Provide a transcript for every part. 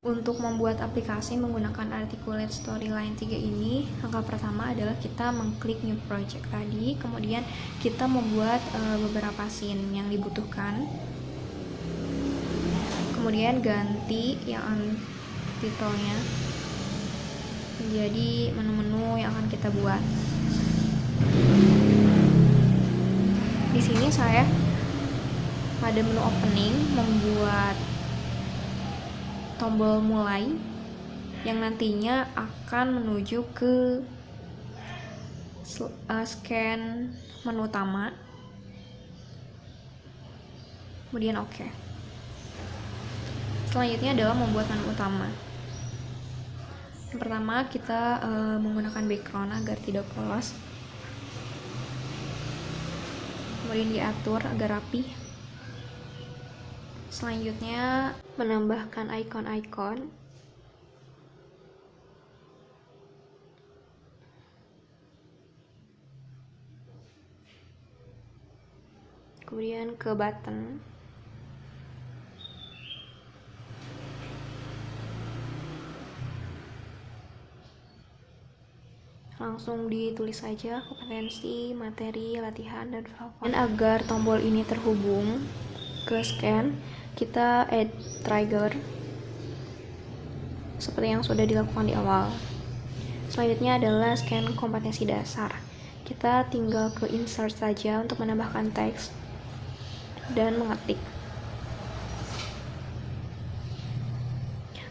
Untuk membuat aplikasi menggunakan Articulate Storyline 3 ini, langkah pertama adalah kita mengklik New Project tadi, kemudian kita membuat beberapa scene yang dibutuhkan, kemudian ganti yang titelnya menjadi menu-menu yang akan kita buat. Di sini saya pada menu opening membuat tombol mulai yang nantinya akan menuju ke scan menu utama, kemudian oke. Selanjutnya adalah membuat menu utama. Yang pertama kita menggunakan background agar tidak polos, kemudian diatur agar rapi. Selanjutnya menambahkan icon-icon. Kemudian ke button. Langsung ditulis saja kompetensi, materi, latihan, dan file. Dan agar tombol ini terhubung ke scan, kita add trigger seperti yang sudah dilakukan di awal. Selanjutnya adalah scan kompetensi dasar. Kita tinggal ke insert saja untuk menambahkan teks dan mengetik.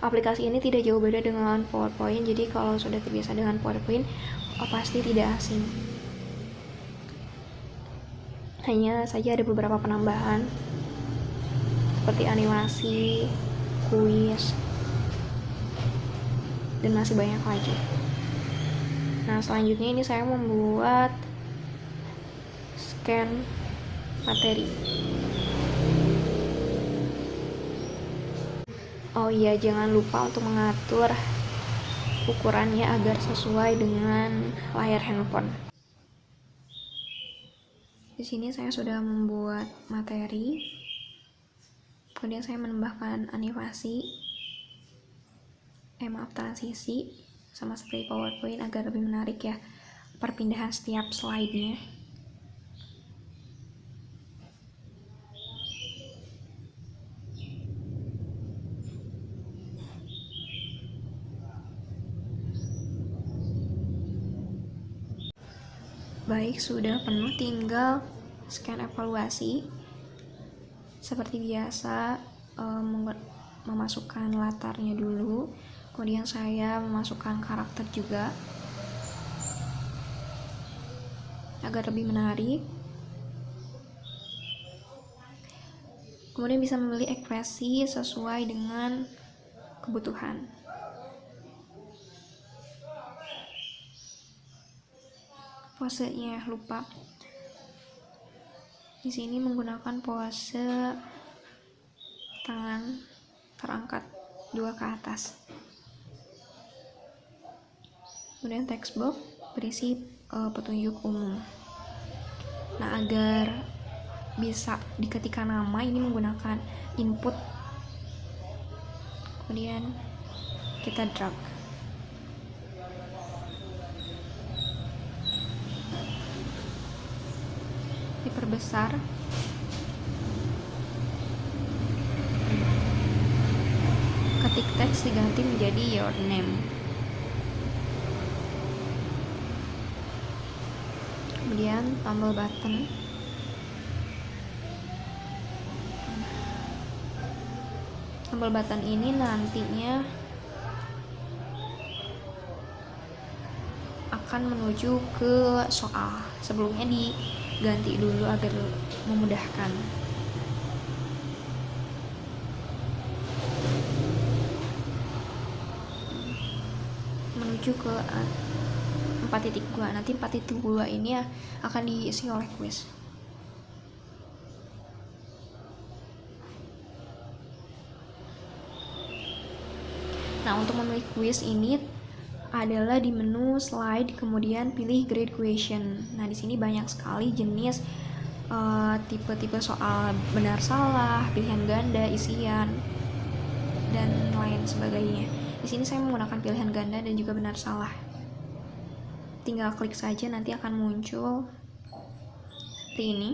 Aplikasi ini tidak jauh beda dengan PowerPoint, jadi kalau sudah terbiasa dengan PowerPoint pasti tidak asing. Hanya saja ada beberapa penambahan seperti animasi, kuis, dan masih banyak lagi. Nah, selanjutnya ini saya membuat scan materi. Oh iya, jangan lupa untuk mengatur ukurannya agar sesuai dengan layar handphone. Di sini saya sudah membuat materi. Kemudian saya menambahkan transisi sama seperti PowerPoint agar lebih menarik ya perpindahan setiap slide-nya. Baik, sudah penuh, tinggal scan evaluasi. Seperti biasa, memasukkan latarnya dulu, kemudian saya memasukkan karakter juga agar lebih menarik. Kemudian bisa memilih ekspresi sesuai dengan kebutuhan. Posenya lupa. Di sini menggunakan pose tangan terangkat 2 ke atas. Kemudian text box berisi petunjuk umum. Nah, agar bisa diketikkan nama, ini menggunakan input. Kemudian kita drag. Diperbesar. Ketik teks diganti menjadi your name. Kemudian tombol button. Tombol button ini nantinya akan menuju ke soal. Sebelumnya diganti dulu agar memudahkan. Menuju ke 4.2. Nanti 4.2 ini akan diisi oleh kuis. Nah, untuk memilih kuis ini adalah di menu slide, kemudian pilih grade question. Nah, di sini banyak sekali jenis tipe-tipe soal benar salah, pilihan ganda, isian. dan lain sebagainya. Di sini saya menggunakan pilihan ganda dan juga benar salah. Tinggal klik saja, nanti akan muncul seperti ini.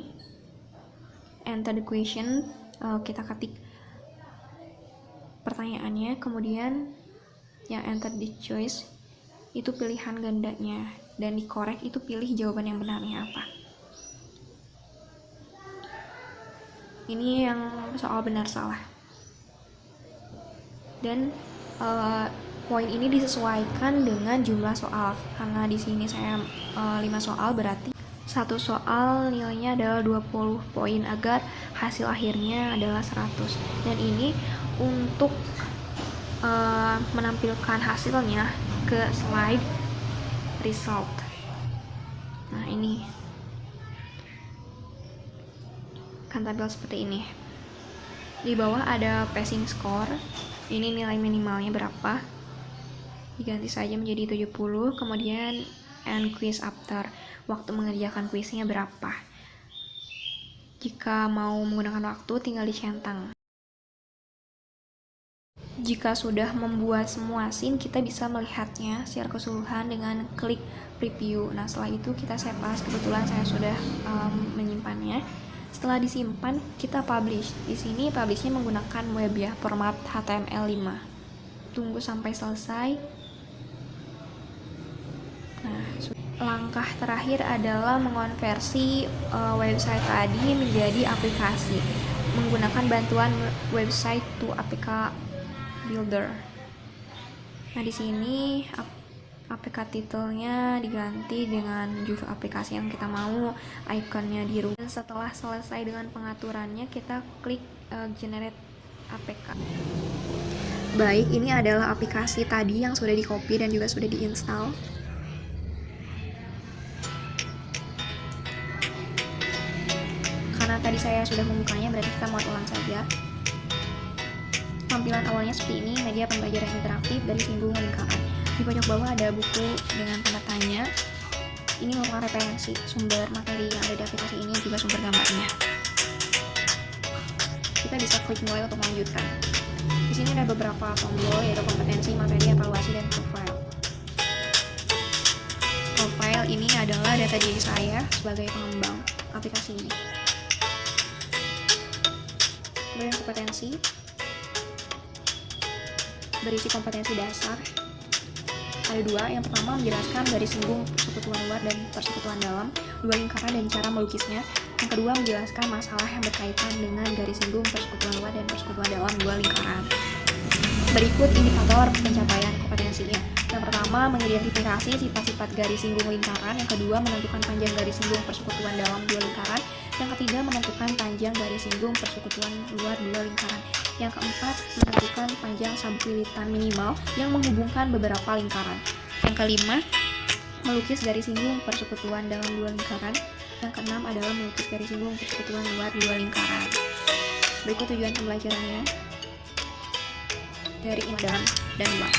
Enter the question, kita ketik pertanyaannya, kemudian yang enter the choice itu pilihan gandanya, dan dikorek itu pilih jawaban yang benarnya apa. Ini yang soal benar salah. Dan poin ini disesuaikan dengan jumlah soal, karena di sini saya 5 soal, berarti satu soal nilainya adalah 20 poin agar hasil akhirnya adalah 100. Dan ini untuk menampilkan hasilnya ke slide result. Nah, ini akan tampil seperti ini. Di bawah ada passing score, ini nilai minimalnya berapa, diganti saja menjadi 70. Kemudian and quiz after, waktu mengerjakan kuisnya berapa. Jika mau menggunakan waktu tinggal dicentang. Jika sudah membuat semua scene, kita bisa melihatnya secara keseluruhan dengan klik preview. Nah, setelah itu kita save as. Kebetulan saya sudah menyimpannya. Setelah disimpan, kita publish. Di sini publishnya menggunakan web ya, format HTML5. Tunggu sampai selesai. Nah, langkah terakhir adalah mengonversi website tadi menjadi aplikasi menggunakan bantuan website to APK Builder. Nah, di sini APK titelnya diganti dengan judul aplikasi yang kita mau, ikonnya dirubah. Dan setelah selesai dengan pengaturannya, kita klik generate APK. Baik, ini adalah aplikasi tadi yang sudah di-copy dan juga sudah diinstal. Karena tadi saya sudah membukanya, berarti kita mau ulang saja. Tampilan awalnya seperti ini, media pembelajaran interaktif dari singgung lingkaran. Di pojok bawah ada buku dengan tanda tanya. Ini merupakan referensi sumber materi yang ada di aplikasi ini, juga sumber gambarnya. Kita bisa klik mulai untuk melanjutkan. Di sini ada beberapa tombol, yaitu kompetensi, materi, evaluasi, dan profile. Profile ini adalah data diri saya sebagai pengembang aplikasi ini. Kemudian kompetensi, berisi kompetensi dasar. Ada dua, yang pertama menjelaskan garis singgung persekutuan luar dan persekutuan dalam, dua lingkaran dan cara melukisnya. Yang kedua menjelaskan masalah yang berkaitan dengan garis singgung persekutuan luar dan persekutuan dalam dua lingkaran. Berikut indikator pencapaian kompetensinya. Yang pertama mengidentifikasi sifat-sifat garis singgung lingkaran. Yang kedua menentukan panjang garis singgung persekutuan dalam dua lingkaran. Yang ketiga menentukan panjang garis singgung persekutuan luar dua lingkaran. Yang keempat, menentukan panjang sublilitan minimal yang menghubungkan beberapa lingkaran. Yang kelima, melukis garis singgung persekutuan dalam dua lingkaran. Yang keenam adalah melukis garis singgung persekutuan luar dua lingkaran. Berikut tujuan pembelajarannya dari dalam dan luar.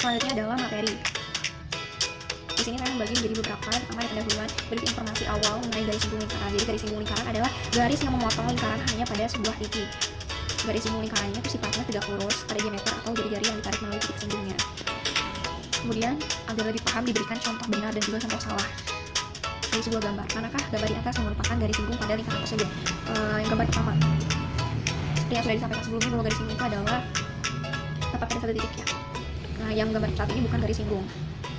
Selanjutnya adalah materi. Di sini saya membagi menjadi beberapa. Pertama ada pendahuluan, berisi informasi awal mengenai garis singgung lingkaran. Jadi garis singgung lingkaran adalah garis yang memotong lingkaran hanya pada sebuah titik. Garis singgung lingkarannya itu sifatnya tegak lurus, ada diameter atau jari-jari yang ditarik melalui titik singgungnya. Kemudian agar lebih paham diberikan contoh benar dan juga contoh salah dari sebuah gambar. Manakah gambar di atas yang merupakan garis singgung pada lingkaran tersebut? Yang gambar pertama, seperti yang sudah disampaikan sebelumnya, bahwa garis singgung itu adalah tepat pada satu titik ya. Nah, yang gambar saat ini bukan garis singgung,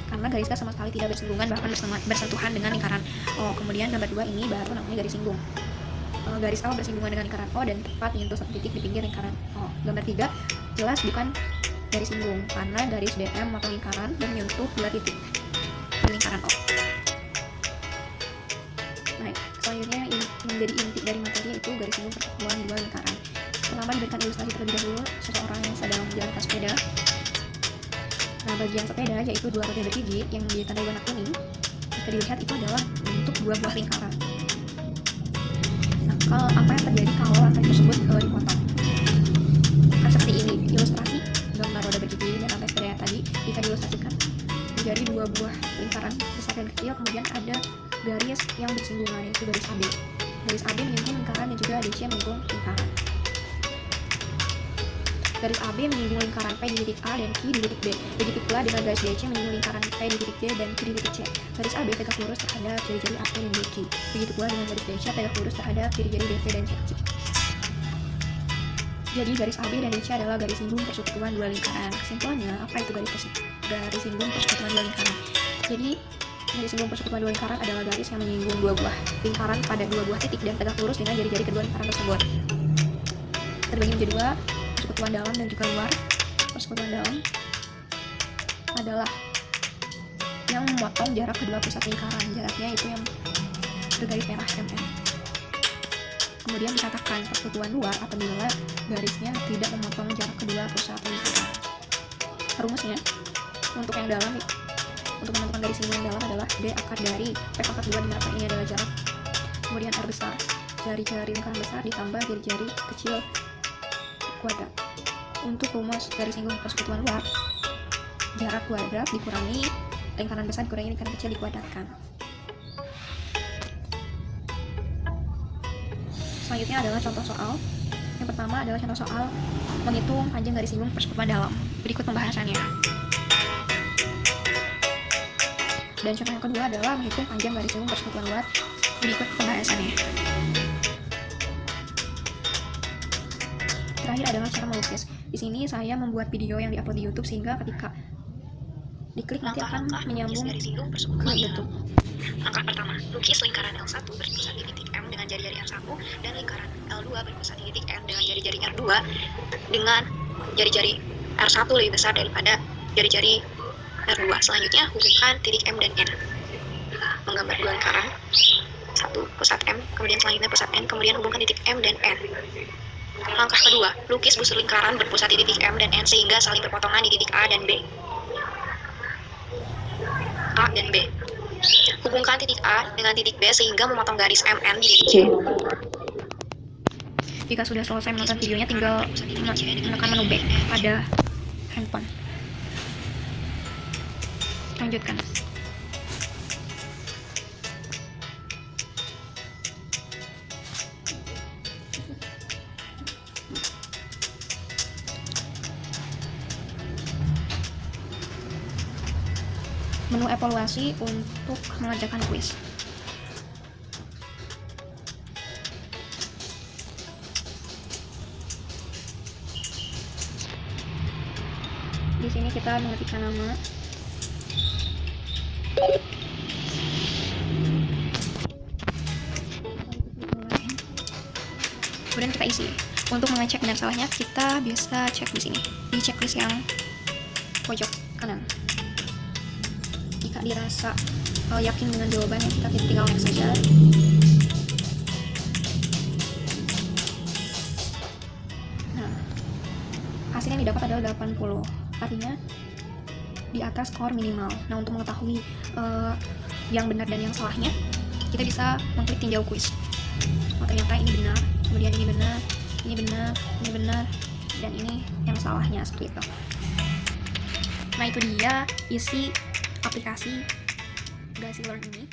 karena garisnya sama sekali tidak bersinggungan, bahkan bersentuhan dengan lingkaran O. Kemudian gambar 2 ini baru namanya garis singgung. Garis O bersinggungan dengan lingkaran O dan tepat menyentuh satu titik di pinggir lingkaran O. Gambar 3 jelas bukan garis singgung, karena garis DM atau lingkaran dan menyentuh dua titik di lingkaran O. Nah, selanjutnya yang menjadi inti dari materi yaitu garis singgung persekutuan dua lingkaran. Pertama diberikan ilustrasi terlebih dahulu seseorang yang sedang menjalankan sepeda. Nah, bagian sepeda yaitu dua roda bergigi yang ditandai warna kuning. Jika dilihat itu adalah bentuk dua buah lingkaran. Nah, apa yang terjadi kalau rantai tersebut dipotong? Kan seperti ini ilustrasi gambar roda bergigi dan rantai sepeda yang tadi jika diilustrasikan menjadi dua buah lingkaran besar dan kecil. Kemudian ada garis yang bersinggungan yaitu garis AB. Garis AB menyinggung lingkaran dan juga DC menyinggung lingkaran. Garis AB menyinggung lingkaran P di titik A dan Q di titik B. Begitu pula dengan garis DC menyinggung lingkaran P di titik D dan Q di titik C. Garis AB tegak lurus terhadap jari-jari AP dan BQ. Begitu pula dengan garis DC tegak lurus terhadap jari-jari DV dan CQ. Jadi garis AB dan DC adalah garis singgung persekutuan dua lingkaran. Kesimpulannya, apa itu garis singgung persekutuan dua lingkaran? Jadi garis singgung persekutuan dua lingkaran adalah garis yang menyinggung dua buah lingkaran pada dua buah titik dan tegak lurus dengan jari-jari kedua lingkaran tersebut. Terbagi menjadi dua, persekutuan dalam dan juga luar. Persekutuan dalam adalah yang memotong jarak kedua pusat lingkaran. Jaraknya itu yang bergaris merah mm. Kemudian dikatakan persekutuan luar apabila garisnya tidak memotong jarak kedua pusat lingkaran. Rumusnya untuk yang dalam, untuk menentukan garis singgung yang dalam adalah D akar dari P pangkat 2 dimana ini adalah jarak, kemudian R besar, jari-jari lingkaran besar ditambah jari-jari kecil kuadrat. Untuk rumus garis singgung persekutuan luar, jarak kuadrat dikurangi lingkaran besar dikurangi lingkaran kecil dikuadratkan. Selanjutnya adalah contoh soal. Yang pertama adalah contoh soal menghitung panjang garis singgung persekutuan dalam. Berikut pembahasannya. Dan contoh yang kedua adalah menghitung panjang garis singgung persekutuan luar. Berikut pembahasannya. Terakhir adalah cara melukis. Di sini saya membuat video yang diupload di YouTube sehingga ketika diklik nanti akan menyambung ke YouTube. Langkah pertama, lukis lingkaran L1 berpusat di titik M dengan jari-jari R1 dan lingkaran L2 berpusat di titik M dengan jari-jari R2 dengan jari-jari R1 lebih besar daripada jari-jari R2. Selanjutnya, hubungkan titik M dan N. Menggambar dua lingkaran, satu pusat M, kemudian selanjutnya pusat N, kemudian hubungkan titik M dan N. Langkah kedua, lukis busur lingkaran berpusat di titik M dan N sehingga saling berpotongan di titik A dan B. A dan B. Hubungkan titik A dengan titik B sehingga memotong garis MN di titik C. Jika sudah selesai menonton videonya, tinggal menekan menu back pada handphone. Lanjutkan. Menu evaluasi untuk mengerjakan kuis. Di sini kita mengetikkan nama. Kemudian kita isi. Untuk mengecek benar salahnya, kita bisa cek di sini, di checklist yang pojok kanan. Jika dirasa yakin dengan jawabannya, kita tinggal next saja. Nah, hasil yang didapat adalah 80, artinya di atas skor minimal. Nah, untuk mengetahui yang benar dan yang salahnya, kita bisa mengklik tinjau kuis. Oh, ternyata ini benar, kemudian ini benar, ini benar, ini benar, dan ini yang salahnya, seperti itu. Nah, itu dia isi aplikasi Gazi Learn ini.